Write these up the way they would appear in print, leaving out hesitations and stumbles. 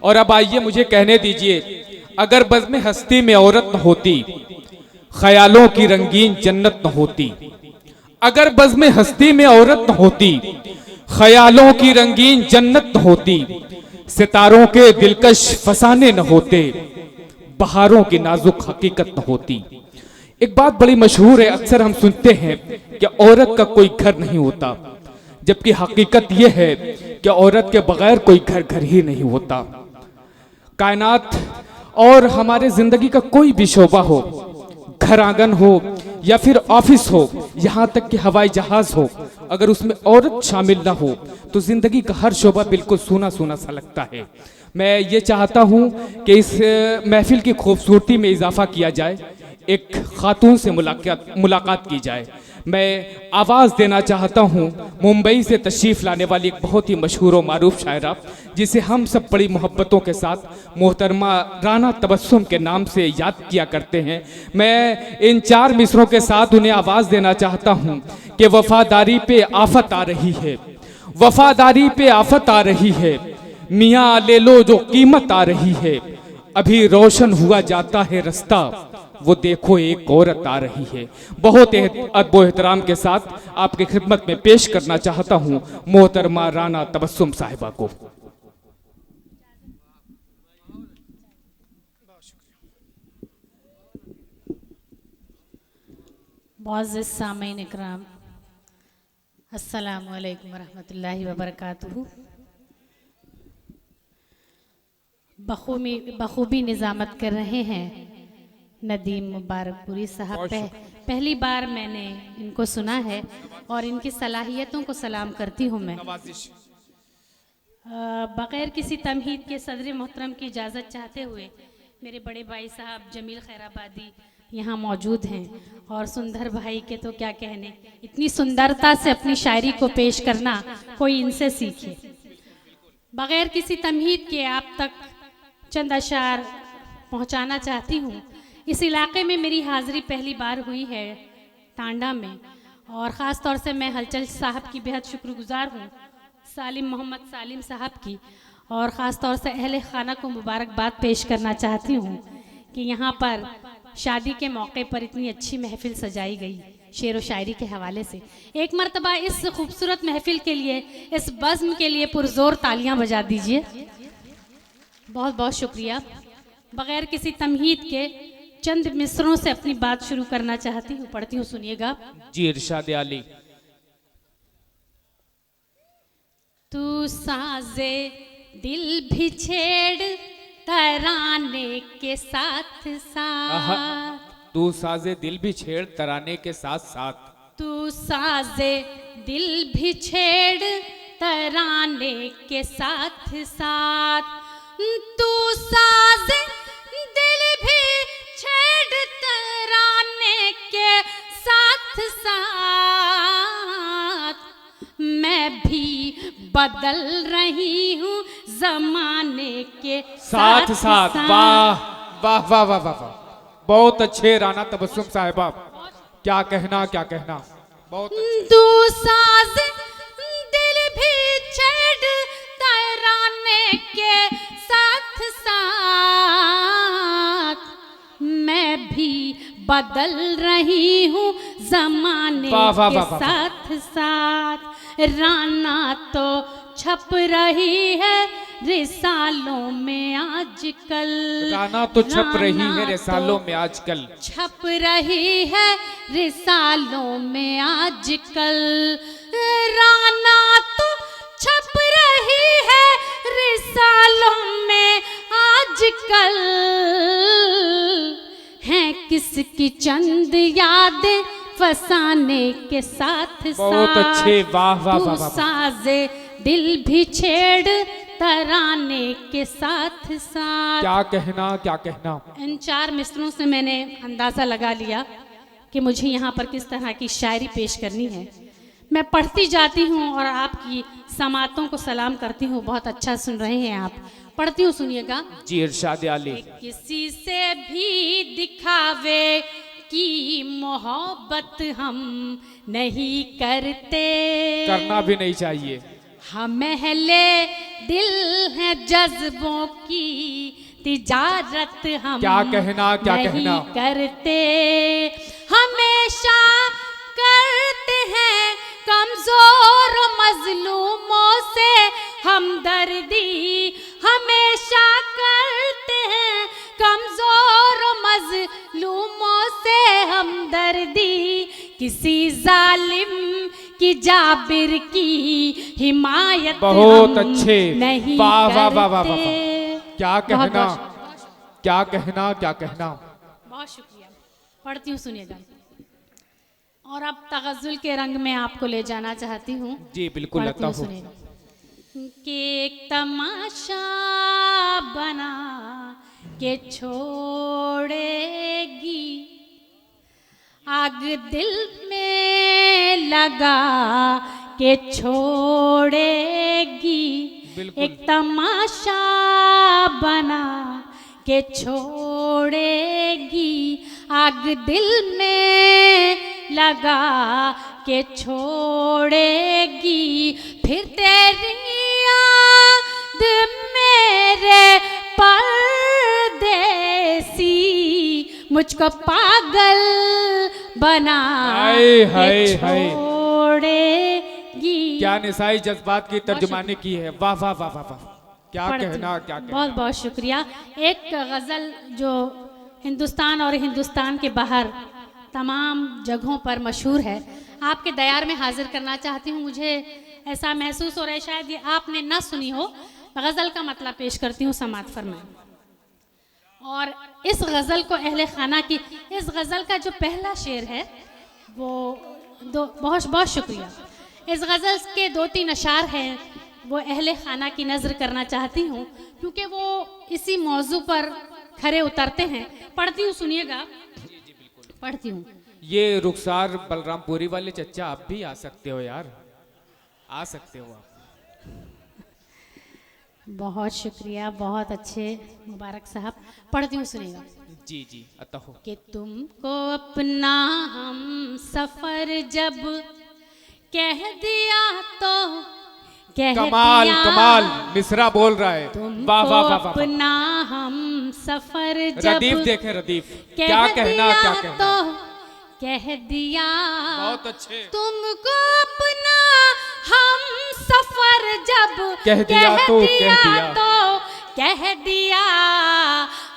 और अब आइए मुझे कहने दीजिए, अगर बज़्म हस्ती में औरत न होती, ख्यालों की रंगीन जन्नत न होती। अगर बज़्म हस्ती में औरत न होती, ख्यालों की रंगीन जन्नत न होती, सितारों के दिलकश फसाने न होते, बहारों की नाजुक हकीकत न होती। एक बात बड़ी मशहूर है, अक्सर हम सुनते हैं कि औरत का कोई घर नहीं होता, जबकि हकीकत यह है कि औरत के बगैर कोई घर ही नहीं होता। कायनात और हमारे जिंदगी का कोई भी शोबा हो, घर आंगन हो या फिर ऑफिस हो, यहाँ तक कि हवाई जहाज हो, अगर उसमें औरत शामिल ना हो तो जिंदगी का हर शोबा बिल्कुल सूना सूना सा लगता है। मैं ये चाहता हूँ कि इस महफिल की खूबसूरती में इजाफा किया जाए, एक खातून से मुलाकात की जाए। मैं आवाज़ देना चाहता हूँ मुंबई से तशरीफ़ लाने वाली एक बहुत ही मशहूर और मारूफ शायरा, जिसे हम सब बड़ी मोहब्बतों के साथ मोहतरमा राना तबस्सुम के नाम से याद किया करते हैं। मैं इन 4 मिसरों के साथ उन्हें आवाज़ देना चाहता हूँ कि वफादारी पे आफत आ रही है, वफादारी पे आफत आ रही है, मियाँ ले लो जो कीमत आ रही है, अभी रोशन हुआ जाता है रास्ता, वो देखो एक औरत आ रही है। बहुत अदब व एहतराम के साथ आपकी खिदमत में पेश करना चाहता हूँ मोहतरमा राना तबस्सुम साहिबा को। मुअज़्ज़िज़ सामीन इकराम, अस्सलामु अलैकुम वरहमतुल्लाहि वबरकातुहू। बखूबी निज़ामत कर रहे हैं नदीम मुबारकपुरी साहब। पहली बार मैंने इनको सुना है और इनकी सलाहियतों को सलाम करती हूँ मैं। बग़ैर किसी तमहीद के सदर मोहतरम की इजाज़त चाहते हुए मेरे बड़े भाई साहब जमील खैराबादी यहाँ मौजूद हैं, और सुंदर भाई के तो क्या कहने, इतनी सुंदरता से अपनी शायरी को पेश करना कोई इनसे सीखे। बग़ैर किसी तमहीद के आप तक चंद अशार पहुँचाना चाहती हूँ। इस इलाके में मेरी हाज़िरी पहली बार हुई है टांडा में, और ख़ास तौर से मैं हलचल साहब की बेहद शुक्रगुज़ार हूँ, सालिम मोहम्मद सालिम साहब की, और ख़ास तौर से अहले खाना को मुबारकबाद पेश करना चाहती हूँ कि यहाँ पर शादी के मौके पर इतनी अच्छी महफिल सजाई गई शेर व शायरी के हवाले से। एक मरतबा इस खूबसूरत महफिल के लिए, इस बज़्म के लिए पुरज़ोर तालियाँ बजा दीजिए। बहुत बहुत शुक्रिया। बग़ैर किसी तमहीद के चंद मिसरों से अपनी बात शुरू करना चाहती हूँ, पढ़ती हूँ, सुनिएगा जी। इरशाद आली। तू साज़े दिल भी छेड़ तराने के साथ साथ, तू साज़े दिल भी छेड़ तराने के साथ साथ, तू साज़े दिल भी छेड़ तराने के साथ साथ, तू साज़े दिल भी छेड़ तराने के साथ साथ, मैं भी बदल रही हूँ ज़माने के साथ साथ। वाह वाह वाह वाह वाह, बहुत अच्छे राना तबस्सुम साहिबा, क्या कहना क्या कहना, बहुत तू साज़े दिल भी छेड़ तराने के साथ साथ, मैं भी बदल रही हूँ ज़माने के साथ साथ। राना तो छप रही है रिसालों में आजकल, राना तो छप रही है रिसालों में आजकल, छप रही है रिसालों में आजकल, राना तो छप रही है रिसालों में आजकल, हैं किसकी चंद यादें फसाने के साथ साथ। बहुत अच्छे, वाह वाह वाह वाह। साज़े दिल भी छेड़ तराने के साथ साथ, क्या कहना क्या कहना। इन 4 मिसरों से मैंने अंदाज़ा लगा लिया कि मुझे यहाँ पर किस तरह की शायरी पेश करनी है। मैं पढ़ती जाती हूँ और आपकी समातों को सलाम करती हूँ। बहुत अच्छा सुन रहे हैं आप, पढ़ती हूँ, सुनिएगा जी। इरशाद आली। किसी से भी दिखावे की मोहब्बत हम नहीं करते, करना भी नहीं चाहिए। हम महले दिल है जज्बों की तिजारत हम क्या कहना, क्या नहीं कहना। करते, हमेशा करते हैं कमजोर मजलूमों से हमदर्दी, हमेशा करते हैं कमजोर मजलूमों से हमदर्दी, किसी जालिम की जाबिर की हिमायत बहुत हम अच्छे, नहीं वाह वाह वाह वाह करते। वाह, क्या कहना, क्या कहना, क्या कहना। बहुत शुक्रिया। पढ़ती हूँ, सुनिएगा। और अब तगज़ुल के रंग में आपको ले जाना चाहती हूँ। जी बिल्कुल, पढ़ती लगता हूँ, हूँ। सुनिएगा। कि एक तमाशा बना के छोड़ेगी, आग दिल में लगा के छोड़ेगी, बिल्कुल। एक तमाशा बना के छोड़ेगी, आग दिल में लगा के छोड़ेगी, फिर तेरी याद मेरे परदेसी मुझको पागल बना हाय, हाय, के हाय। छोड़ेगी। क्या निसाई जज्बात की तर्जुमानी की है, वाह वाह वाह वाह वाह, क्या पढ़ती कहना, हूँ। क्या कहना। बहुत बहुत शुक्रिया। एक गज़ल जो हिंदुस्तान और हिंदुस्तान के बाहर तमाम जगहों पर मशहूर है, आपके दयार में हाजिर करना चाहती हूँ। मुझे ऐसा महसूस हो रहा है शायद ये आपने ना सुनी हो। गज़ल का मतलब पेश करती हूँ, समात फरमाएं। और इस गज़ल को अहले खाना की, इस गज़ल का जो पहला शेर है वो बहुत बहुत शुक्रिया। इस गज़ल के 2-3 अशार हैं, वो अहले खाना की नज़र करना चाहती हूँ, क्योंकि वो इसी मौजू पर खरे उतरते हैं। पढ़ती हूँ, सुनिएगा। पढ़ती हूँ। ये रुखसार बलरामपुरी वाले चच्चा, आप भी आ सकते हो यार, आ सकते हो आप। बहुत शुक्रिया, बहुत अच्छे, मुबारक साहब। पढ़ती हूँ, सुनिएगा। जी जी, अतः हो। कि तुमको अपना हम सफर जब कह दिया तो कह कमाल दिया, कमाल, मिसरा बोल रहा है, तुमको वाह वाह वाह वाह। अपना हम सफर जब रदीफ देखें, रदीफ कह क्या कहना, दिया क्या कहना। तो कह दिया, बहुत अच्छे। तुमको अपना हम सफर जब कह दिया तो कह दिया,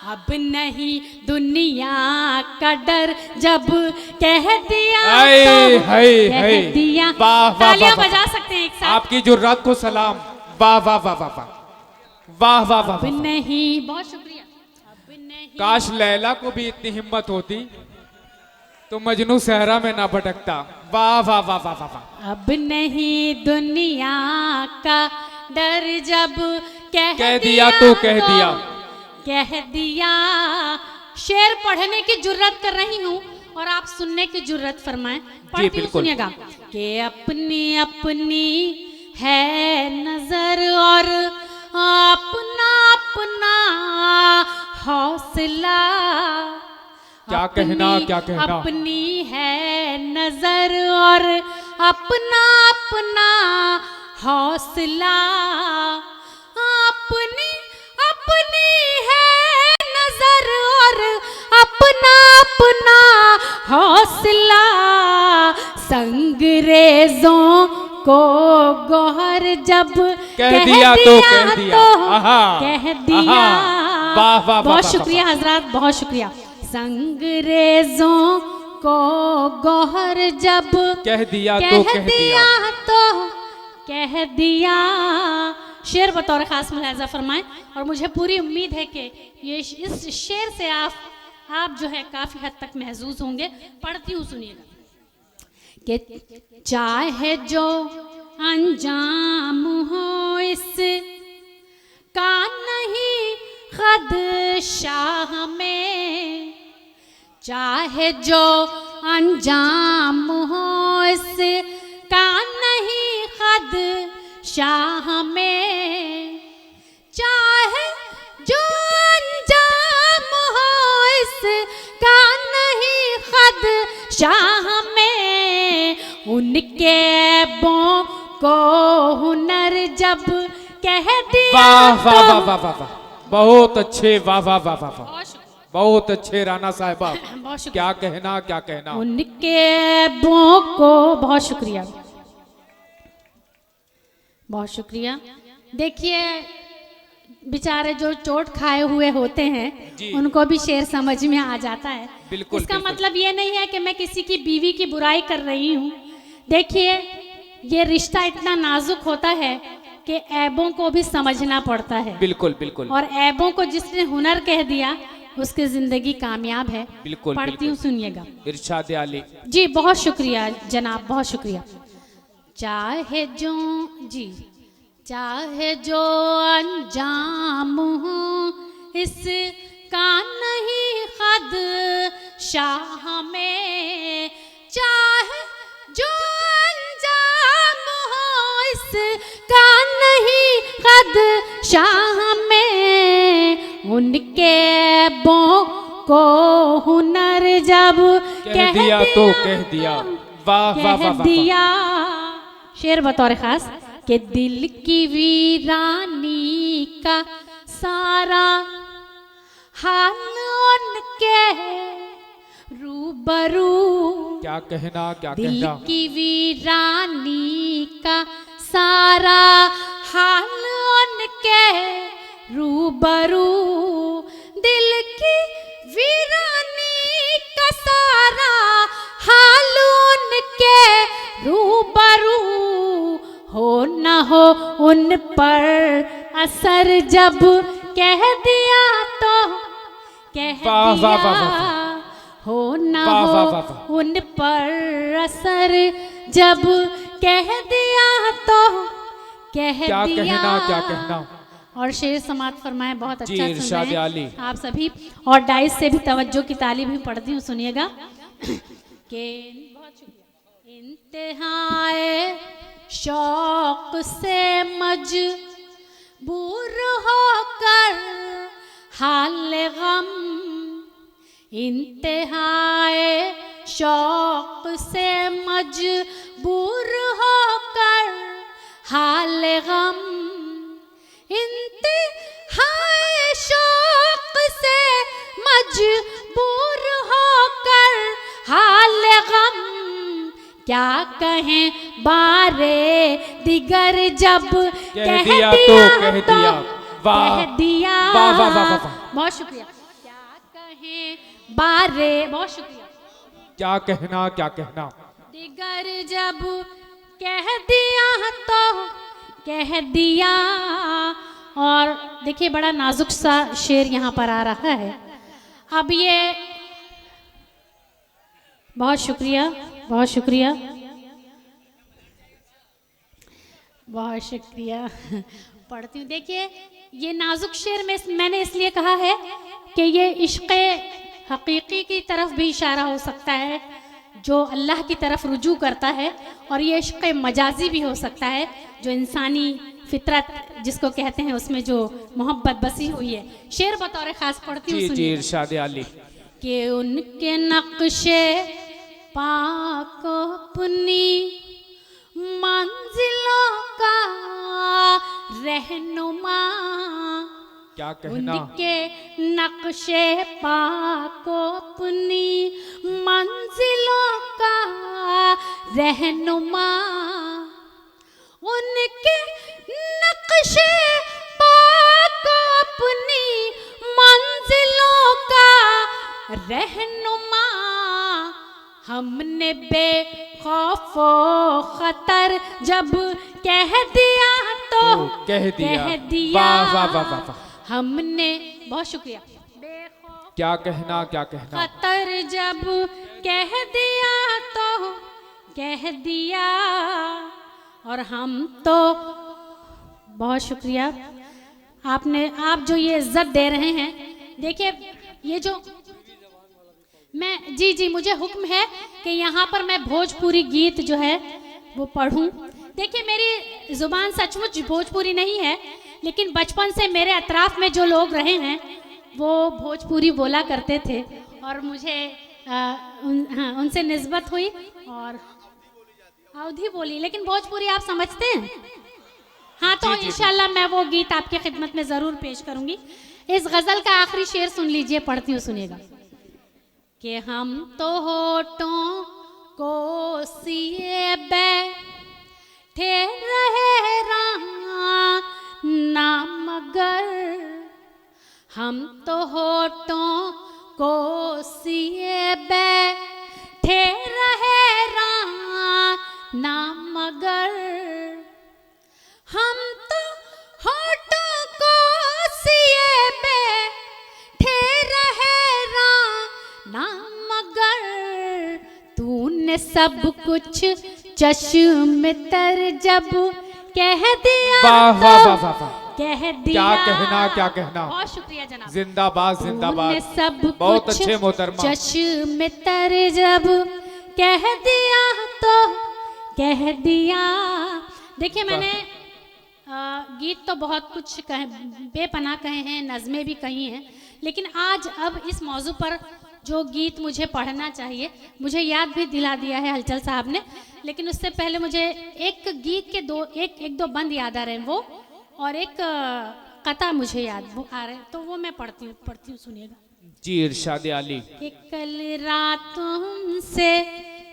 अब नहीं दुनिया का डर जब कह दिया हाय, तो हाय, कह हाय। दिया। वाह, वाह, तालियां वाह, वाह। बजा सकते हैं एक साथ। आपकी जुर्रात को सलाम, वाह वाह वाह वाह वाह, वाह वाह वाह अब वाह। नहीं, बहुत शुक्रिया। अब नहीं, काश लैला को भी इतनी हिम्मत होती तो मजनू सहरा में ना भटकता, वाह वाह वाह वाह वाह वाह। अब नहीं दुनिया का डर जब कह दिया तो कह दिया। कह दिया। शेर पढ़ने की जुर्रत कर रही हूँ और आप सुनने की जुर्रत फरमाएं। पढ़ती हूँ, बिल्कुल। सुनिएगा। कि अपनी अपनी है नजर और अपना अपना हौसला, क्या कहना, क्या कहना। अपनी है नजर और अपना अपना हौसला, अपनी अपनी है नजर और अपना अपना हौसला, संगरेजों को गोहर जब कह दिया तो कह दिया। आहा, कह दिया। आहा, वाह वाह वाह बहुत वाह, शुक्रिया हजरात, बहुत शुक्रिया। संगरेजों को गोहर जब कह दिया तो कह दिया। तो कह दिया। शेर बतौर खास मुलाहिजा फरमाएं। और मुझे पूरी उम्मीद है कि ये इस शेर से आप जो है काफी हद तक महजूज होंगे। पढ़ती हूँ, सुनिएगा। कि चाहे जो अंजाम हो इस का नहीं खदशा हमें, चाहे जो अंजाम हो इसका नहीं खदशा हमें, चाहे जो अंजाम हो इसका नहीं खदशा हमें, उनके ऐबों को हुनर जब कह दिया वाह वाह तो वाह वाह वाह वाह, बहुत अच्छे, वाह वाह वाह वाह वाह, बहुत शुक्रिया, बहुत अच्छे राना साहिबा। बहुत शुक्रिया। क्या कहना, क्या कहना। उनके ऐबों को बहुत शुक्रिया, बहुत शुक्रिया। देखिए बेचारे जो चोट खाए हुए होते हैं जी। उनको भी शेर समझ में आ जाता है। बिल्कुल, इसका बिल्कुल। मतलब ये नहीं है कि मैं किसी की बीवी की बुराई कर रही हूँ। देखिए ये रिश्ता इतना नाजुक होता है कि ऐबों को भी समझना पड़ता है, बिल्कुल बिल्कुल और ऐबों को जिसने हुनर कह दिया उसकी जिंदगी कामयाब है। बिल्कुल, पढ़ती बिल्कुल। हूँ, सुनिएगा। इरशाद आली। जी बहुत शुक्रिया जनाब, बहुत शुक्रिया। चाहे जो जी चाहे जो अंजाम हो इसका नहीं खद शाह में, चाहे जो अंजाम हो इसका नहीं खद शाह में, उनके बो को हुनर जब कह दिया तो कह दिया, वाह वाह वाह कह वाह। दिया। शेर बतौर खास कि दिल की वीरानी का सारा हाल उनके रूबरू, क्या कहना, क्या दिल कहना। की वीरानी का सारा हाल उनके रूबरू, दिल की वीरानी का सारा हाल उनके रूबरू, हो न हो उन पर असर जब कह दिया तो कह वाह, वाह, वाह, वाह, दिया, हो न वाह, हो वाह, वाह, वाह। उन पर असर जब कह दिया तो कह क्या दिया। कहना, क्या कहना। और शेर समात फरमाए, बहुत जी, अच्छा सुन इरशाद रहे आली। हैं आप सभी। और डाइस से भी तवज्जो की तालीम भी पढ़ती हूँ, सुनिएगा। के इंतहाए शौक से मजबूर होकर हाल गम, इंतहाए शौक से मजबूर होकर हाल गम, इंतहाए शौक से मजबूर होकर हाल गम, क्या कहें बारे दिगर जब कह दिया तो कह दिया, वाह कह दिया। वाह वाह वाह वाह। बहुत शुक्रिया। क्या कहें बारे, बहुत शुक्रिया। क्या कहना, क्या कहना। दिगर जब कह दिया तो कह दिया। और देखिए बड़ा नाजुक सा शेर यहाँ पर आ रहा है। अब ये बहुत शुक्रिया, बहुत शुक्रिया, बहुत शुक्रिया। पढ़ती हूँ। देखिए ये नाजुक शेर में मैंने इसलिए कहा है कि ये इश्क़ हकीकी की तरफ भी इशारा हो सकता है जो अल्लाह की तरफ रुजू करता है, और ये इश्क़ मजाजी भी हो सकता है जो इंसानी फितरत जिसको कहते हैं उसमें जो मोहब्बत बसी हुई है। शेर बतौर ख़ास पढ़ती हूँ, जी जी, सुनिए। इरशाद आली। कि उनके नक्शे पाक अपनी मंजिलों का रहनुमा, क्या कहना। उनके नक्शे पाक अपनी मंजिलों का रहनुमा, उनके नक्शे पाक अपनी मंजिलों का रहनुमा, हमने बेखौफो खतर जब कह दिया तो कह दिया, कह दिया। वाह वाह वाह वाह वाह। हमने, बहुत शुक्रिया। बेखौफ क्या कहना, क्या कहना। खतर जब कह दिया तो कह दिया। और हम तो, बहुत शुक्रिया आपने, आप जो ये इज्जत दे रहे हैं। देखिए ये जो मैं, जी जी, मुझे हुक्म है कि यहाँ पर मैं भोजपुरी गीत जो है वो पढ़ूं। देखिए मेरी ज़ुबान सचमुच भोजपुरी नहीं है, लेकिन बचपन से मेरे अतराफ़ में जो लोग रहे हैं वो भोजपुरी बोला करते थे, और मुझे उनसे निस्बत हुई और अवधी बोली। लेकिन भोजपुरी आप समझते हैं? हाँ तो जी, जी, इंशाल्लाह मैं वो गीत आपकी खिदमत में जरूर पेश करूंगी। इस गजल का आखिरी शेर सुन लीजिए, पढ़ती हूँ, सुनिएगा। कि हम तो होठों को सिए बैठे रहे ना, मगर हम तो होठों को सिए बैठे रहे ना, मगर हम तो होठों को सिए बैठे रहे ना, मगर तूने सब कुछ चश्म तर जब कह दिया, वाह तो वाह वाह वाह वाह, कह दिया। क्या कहना, क्या कहना। बहुत शुक्रिया जनाब। जिंदाबाद जिंदाबाद, तूने सब बहुत कुछ अच्छे मोहतरमा। चश्म तर जब कह दिया, तो कह दिया। देखिए मैंने गीत तो बहुत कुछ कहे, बेपनाह कहे हैं, नज़में भी कही हैं, लेकिन आज अब इस मौजू पर जो गीत मुझे पढ़ना चाहिए, मुझे याद भी दिला दिया है हलचल साहब ने, लेकिन उससे पहले मुझे एक गीत के एक दो बंद याद आ रहे हैं वो, और एक कथा मुझे याद वो आ रहे हैं, तो वो मैं पढ़ती हूँ, सुनिएगा। जी इरशाद आली। कि कल रात तुमसे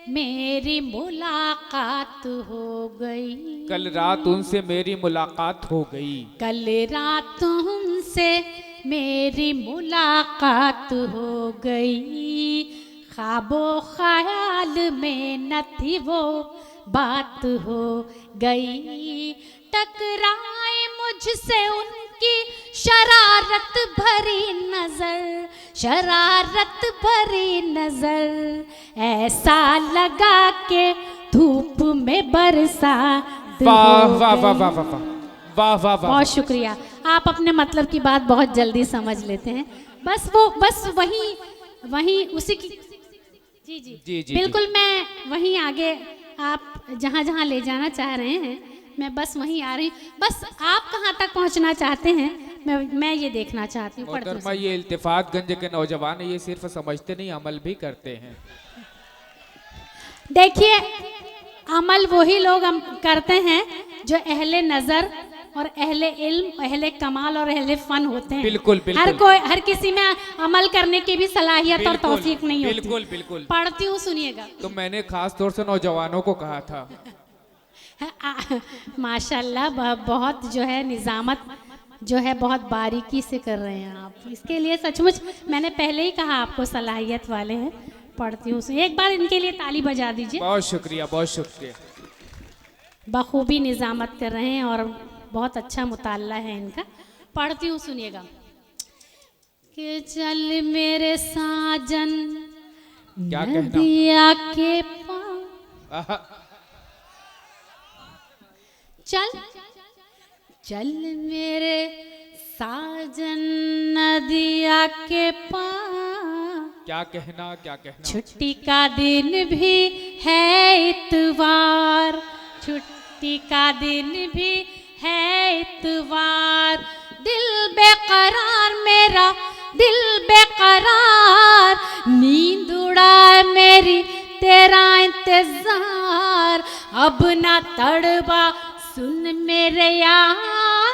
मेरी मुलाकात हो गई, कल रात उनसे मेरी मुलाकात हो गई, कल रात तुमसे मेरी मुलाकात हो गई, ख्वाबो ख्याल में न थी वो बात हो गई, टकराए मुझसे उनकी शरारत भरी नजर, शरारत भरी नजर, ऐसा लगा के धूप में बरसा। वाह वाह वाह वाह वाह वाह वाह वाह। बहुत शुक्रिया, आप अपने मतलब की बात बहुत जल्दी समझ लेते हैं। बस वही उसी की जी जी जी, जी, बिल्कुल, मैं वहीं आगे आप जहाँ जहाँ ले जाना चाह रहे हैं, मैं बस वहीं आ रही हूँ। बस आप कहाँ तक पहुँचना चाहते हैं, मैं ये देखना चाहती हूँ। मोहतरमा, ये इल्तिफातगंज के नौजवान ये सिर्फ समझते नहीं, अमल भी करते हैं। देखिए, अमल वही लोग करते हैं जो अहले नज़र और अहले इल्म, अहले कमाल और अहले फन होते हैं। बिल्कुल बिल्कुल, हर किसी में अमल करने की भी सलाहियत और तौफीक नहीं होती। बिल्कुल बिल्कुल। पढ़ती हूँ, सुनिएगा। तो मैंने खास तौर से नौजवानों को कहा था। माशाल्लाह, बहुत जो है निजामत जो है बहुत बारीकी से कर रहे हैं आप, इसके लिए सचमुच मैंने पहले ही कहा आपको सलाहियत वाले हैं। पढ़ती हूँ, एक बार इनके लिए ताली बजा दीजिए। बहुत शुक्रिया, बहुत शुक्रिया। बखूबी निजामत कर रहे हैं और बहुत अच्छा मुताल्ला है इनका। पढ़ती हूँ, सुनिएगा। कि चल मेरे साजन क्या कहना, नदिया के पार, चल मेरे साजन नदिया के पार, क्या कहना, क्या कहना। छुट्टी का दिन भी है इतवार, छुट्टी का दिन भी है इतवार, दिल बेकरार मेरा, दिल बेकरार, नींद उड़ा मेरी तेरा इंतजार, अब ना तड़बा सुन मेरे यार,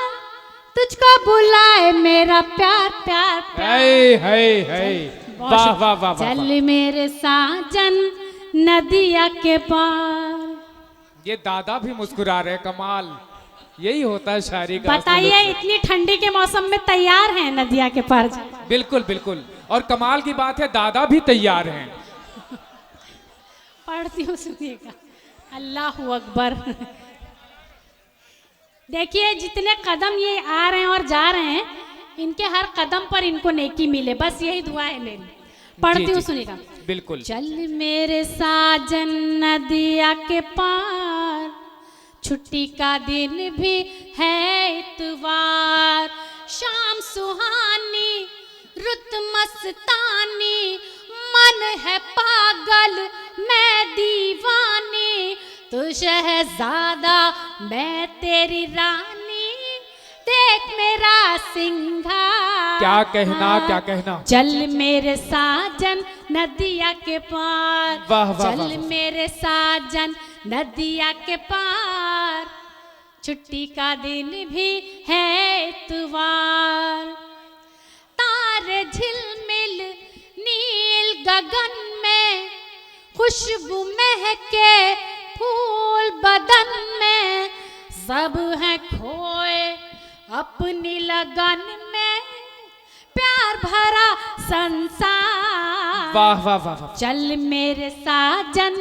तुझको बुलाए मेरा प्यार प्यार प्यार। वाह वाह वाह। चल मेरे साजन नदिया के पार। ये दादा भी मुस्कुरा रहे, कमाल। यही होता है शायरी का। बताइए, इतनी ठंडी के मौसम में तैयार हैं नदिया के पार? बिल्कुल बिल्कुल, और कमाल की बात है दादा भी तैयार हैं। पढ़ती हूँ, सुनिएगा। अल्लाह अकबर। देखिए, जितने कदम ये आ रहे हैं और जा रहे हैं, इनके हर कदम पर इनको नेकी मिले, बस यही दुआ है मेरी। पढ़ती हूँ, सुनिएगा। बिल्कुल। चल मेरे साजन नदिया के पार, छुट्टी का दिन भी है इतवार, शाम सुहानी रुत मस्तानी, मन है पागल मैं दीवानी, तू शहजादा मैं तेरी रानी, देख मेरा सिंघार। क्या कहना, क्या कहना। चल मेरे साजन नदिया के पार, वाह वाह चल वाह। मेरे साजन नदिया के पार, छुट्टी का दिन भी है इतवार, तारे झिलमिल नील गगन में, खुशबू महके फूल बदन में, सब है खोए अपनी लगन में, प्यार भरा संसार। वाह वाह वाह वाह। चल मेरे साजन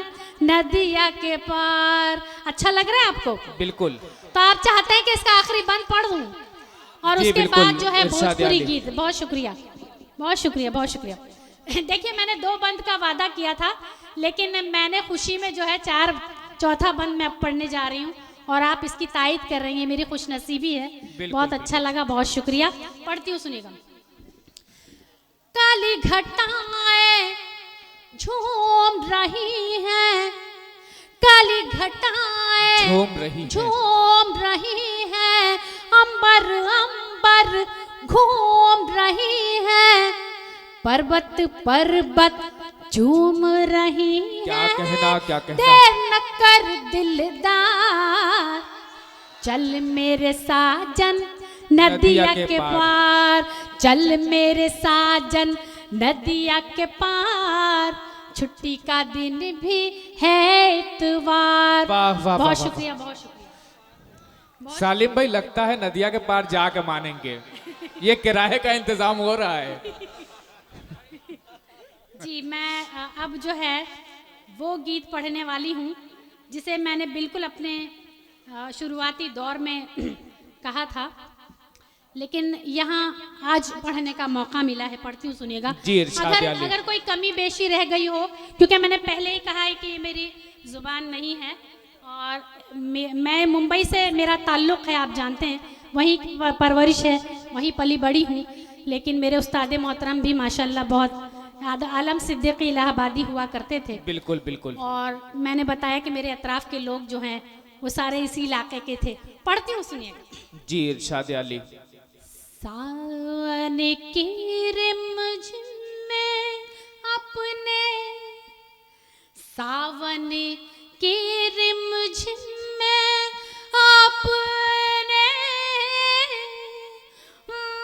नदिया के पार। अच्छा लग रहा है आपको? बिल्कुल। तो आप चाहते हैं कि इसका आखिरी बंद पढ़ दूं और जी, उसके बिल्कुल, बाद जो है इरशाद भोजपुरी आली। गीत। बहुत शुक्रिया, बहुत शुक्रिया, बहुत शुक्रिया। देखिए मैंने 2 बंद का वादा किया था, लेकिन मैंने खुशी में जो है चौथा बंद मैं अब पढ़ने जा रही हूँ और आप इसकी तायद कर रही हैं, मेरी खुशनसीबी है। बहुत अच्छा लगा, बहुत शुक्रिया। पढ़ती हूँ, सुनिएगा। काली घटाएं झूम रही हैं, काली घटाएं झूम रही हैं, अंबर अंबर घूम रही हैं, पर्वत पर्वत झूम रही हैं। क्या कहना, क्या कहना। देर न कर दिलदार, चल मेरे साजन नदिया के पार, चल मेरे साजन नदिया के पार, छुट्टी का दिन भी है इतवार। वाह वाह। बहुत शुक्रिया, बहुत शुक्रिया। सालिम भाई, लगता है नदिया के पार जाके मानेंगे, ये किराए का इंतजाम हो रहा है। जी, मैं अब जो है वो गीत पढ़ने वाली हूँ जिसे मैंने बिल्कुल अपने शुरुआती दौर में कहा था, लेकिन यहाँ आज पढ़ने का मौका मिला है। पढ़ती हूँ, सुनिएगा। जी, इरशाद आली। अगर कोई कमी बेशी रह गई हो, क्योंकि मैंने पहले ही कहा है कि ये मेरी ज़ुबान नहीं है और मैं मुंबई से मेरा ताल्लुक़ है, आप जानते हैं, वहीं परवरिश है, वहीं पली बड़ी हूँ। लेकिन मेरे उस्ताद मोहतरम भी माशाल्लाह बहुत आलम सिद्दीकी इलाहाबादी हुआ करते थे। बिल्कुल बिल्कुल। और मैंने बताया कि मेरे अतराफ़ के लोग जो हैं वो सारे इसी इलाके के थे। पढ़ती हूँ, सुनिएगा। जी, इरशाद आली। सावन की रिमझिम में अपने, सावन की रिमझिम में अपने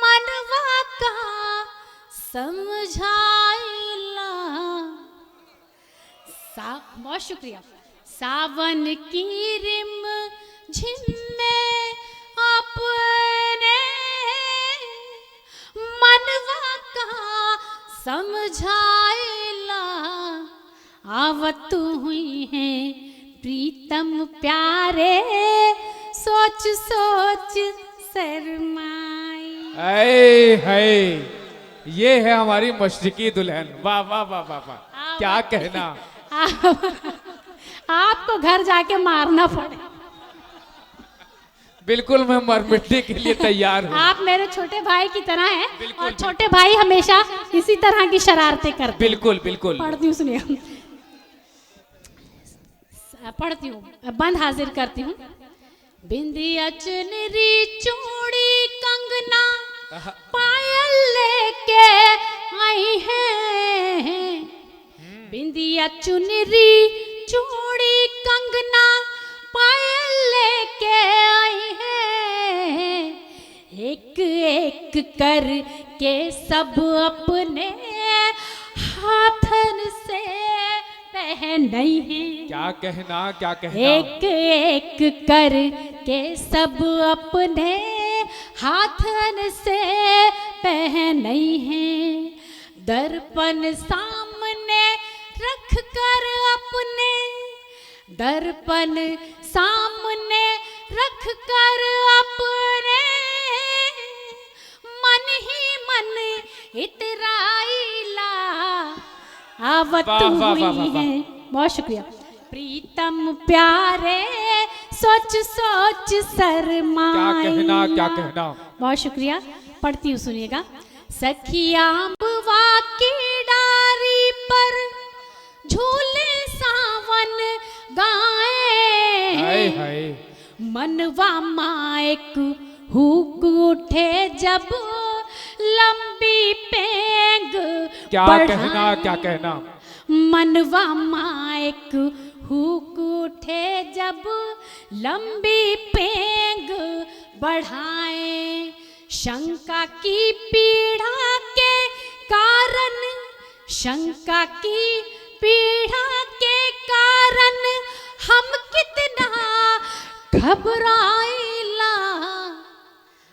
मनवा का समझाइला। बहुत शुक्रिया। सावन की रिमझिम में अपने मनवा का समझाइला, आवत हुई हैं प्रीतम प्यारे, सोच सोच शर्माई। है, ये है हमारी मशरिकी दुल्हन। वाह वाह वाह वाह वाह, क्या कहना। आपको घर जाके मारना पड़े। बिल्कुल, मैं मर मिटने के लिए तैयार हूँ। आप मेरे छोटे भाई की तरह हैं और छोटे भाई हमेशा इसी तरह की शरारतें करते। बिल्कुल बिल्कुल। पढ़ती हूँ, सुनिए। पढ़ती हूँ, बंद हाजिर करती हूँ। बिंदिया चुनरी चूड़ी कंगना पायल लेके आई है, बिंदिया चुनरी चूड़ी कंगना पायल लेके आई है, एक एक कर के सब अपने हाथन से पहनाई है। क्या कहना, क्या कहना। एक एक कर के सब अपने हाथन से पहनाई है, दर्पण सामने रख कर अपने, दर्पण सामने रख कर अपने, मन ही मन इतराइला, आवत हुई है। बहुत शुक्रिया। प्रीतम प्यारे सोच सोच शर्माई। क्या कहना, क्या कहना। बहुत शुक्रिया। पढ़ती हूँ, सुनिएगा। सखिया अम्बवा की डारी पर झूले सावन गाए, हाय हाय। मनवा मायक हुक उठे जब लंबी पेंग क्या बढ़ाए। कहना, क्या कहना। मनवा मायक हुक उठे जब लंबी पेंग वेग बढ़ाएं, शंका की पीड़ा के कारण, शंका की पीड़ा के कारण हम कितना घबराइला,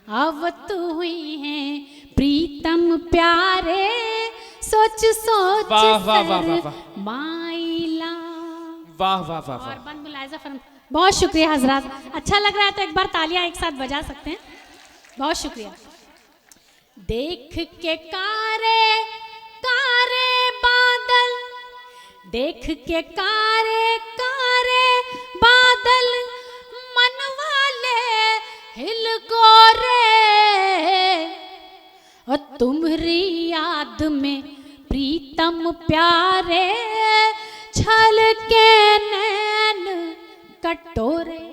आवत हुई हैं प्रीतम प्यारे, सोच सोच वाह, वाह, वाह, वाह, वाह। माइला। वाह वाह वाह और वाह। बंद मुलायजा फरम। बहुत शुक्रिया हजरात, अच्छा लग रहा है तो एक बार तालियां एक साथ बजा सकते हैं। बहुत शुक्रिया। देख के कारे कारे बादल, देख के कारे कारे बादल, मन वाले हिल गोरे, और तुम्हारी याद में प्रीतम प्यारे, छल के नैन कटोरे,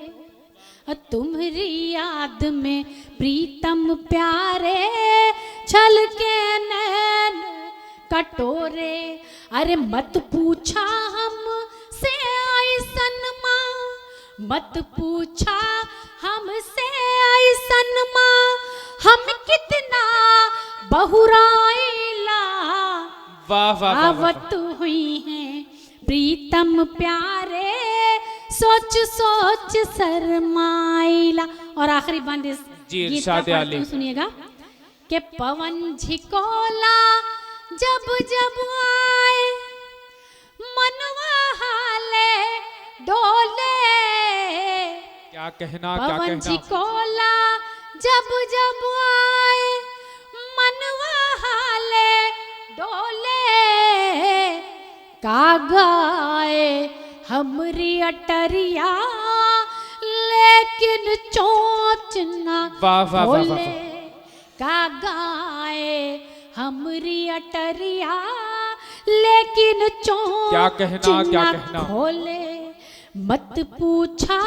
तुम्हारी याद में प्रीतम प्यारे, छल के नैन कटोरे। अरे मत पूछा हमसे ऐसन माँ, मत पूछा हमसे ऐसन माँ, हम कितना बहुराइला, वाह वाह वाह, वाह। आवत हुई हैं प्रीतम प्यारे, सोच सोच शरमाइला। और आखिरी बंद इस जी, गीत का इरशाद पढ़ती आली। हूँ, सुनिएगा कि पवन झिकोला जब जब आए, मनवा हाले डोले, क्या कहना, क्या पवन कहना। झिकोला जब जब आए, मनवा हाले डोले, का गाए हमरी अटरिया, लेकिन चोंच ना वाह, वाह, वाह, वाह, खोले, वाह। का गाए हमरी अटरिया, लेकिन चोंच क्या कहना, क्या ना कहना। खोले। मत पूछा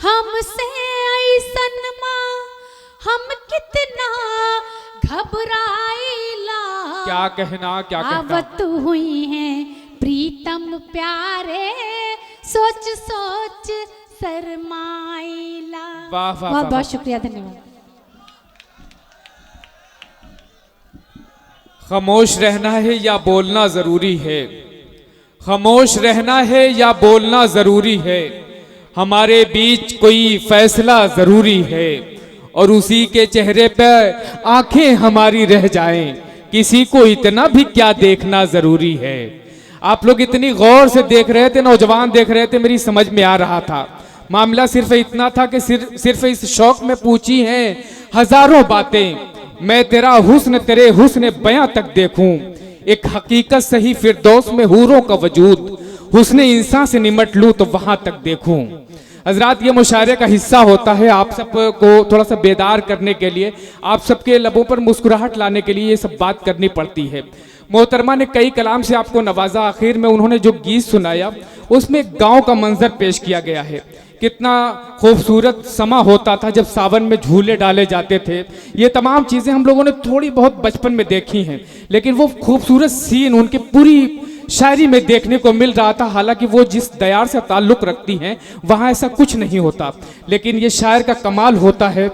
हमसे ऐसन माँ, हम कितना घबराइला, क्या कहना, क्या कहना। आवत हुई हैं प्रीतम प्यारे, सोच सोच शरमाइला। वाह, वाह, बहुत वाह, बहुत वाह। शुक्रिया, धन्यवाद। खामोश रहना है या बोलना जरूरी है, खामोश रहना है या बोलना जरूरी है, हमारे बीच कोई फैसला जरूरी है, और उसी के चेहरे पर आंखें हमारी रह जाएं, किसी को इतना भी क्या देखना जरूरी है। आप लोग इतनी गौर से देख रहे थे, नौजवान देख रहे थे, मेरी समझ में आ रहा था। मामला सिर्फ इतना था कि सिर्फ इस शौक में पूछी हैं हजारों बातें, मैं तेरा हुस्न तेरे हुस्न बयां तक देखूं, एक हकीकत सही फिरदौस में हूरों का वजूद, हुस्न इंसान से निमट लूं तो वहां तक देखूं। हजरात, ये मुशायरे का हिस्सा होता है आप सबको थोड़ा सा बेदार करने के लिए, आप सबके लबों पर मुस्कुराहट लाने के लिए ये सब बात करनी पड़ती है। मोहतरमा ने कई कलाम से आपको नवाजा, आखिर में उन्होंने जो गीत सुनाया उसमें गांव का मंजर पेश किया गया है। कितना खूबसूरत समा होता था जब सावन में झूले डाले जाते थे। ये तमाम चीज़ें हम लोगों ने थोड़ी बहुत बचपन में देखी हैं, लेकिन वो खूबसूरत सीन उनकी पूरी शायरी में देखने को मिल रहा था। हालांकि वो जिस दयार से ताल्लुक़ रखती हैं वहाँ ऐसा कुछ नहीं होता, लेकिन ये शायर का कमाल होता है,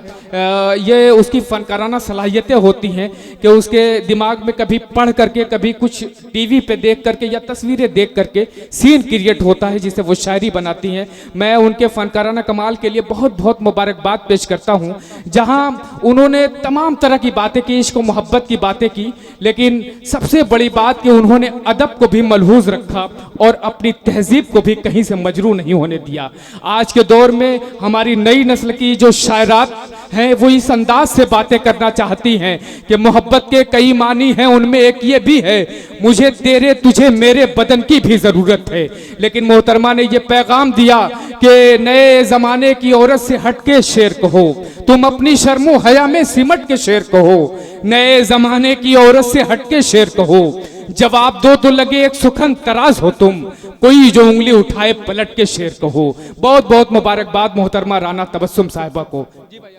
ये उसकी फ़नकाराना सलाहियतें होती हैं कि उसके दिमाग में कभी पढ़ करके, कभी कुछ टीवी पे देख करके या तस्वीरें देख करके सीन क्रिएट होता है जिसे वो शायरी बनाती हैं। मैं उनके फ़नकाराना कमाल के लिए बहुत बहुत मुबारकबाद पेश करता हूँ। जहाँ उन्होंने तमाम तरह की बातें की, इश्क व मोहब्बत की बातें की, लेकिन सबसे बड़ी बात कि उन्होंने अदब को भी मलहूज रखा और अपनी तहजीब को भी कहीं से मजरू नहीं होने दिया। आज के दौर में हमारी नई नस्ल की जो शायरात हैं वो इस अंदाज से बातें करना चाहती हैं कि मोहब्बत के कई मानी हैं, उनमें एक ये भी है, मुझे तेरे तुझे मेरे बदन की भी ज़रूरत है। लेकिन मोहतरमा ने ये पैगाम दिया कि नए ज़माने की औरत से हटके शेर कहो, तुम अपनी शर्मो हया में सिमट के शेर कहो, नए ज़माने की औरत से हटके शेर कहो, जवाब दो तो लगे एक सुखन तराज हो तुम, कोई जो उंगली उठाए पलट के शेर कहो। बहुत बहुत मुबारकबाद मोहतरमा राना तबस्सुम साहिबा को। जी भाई।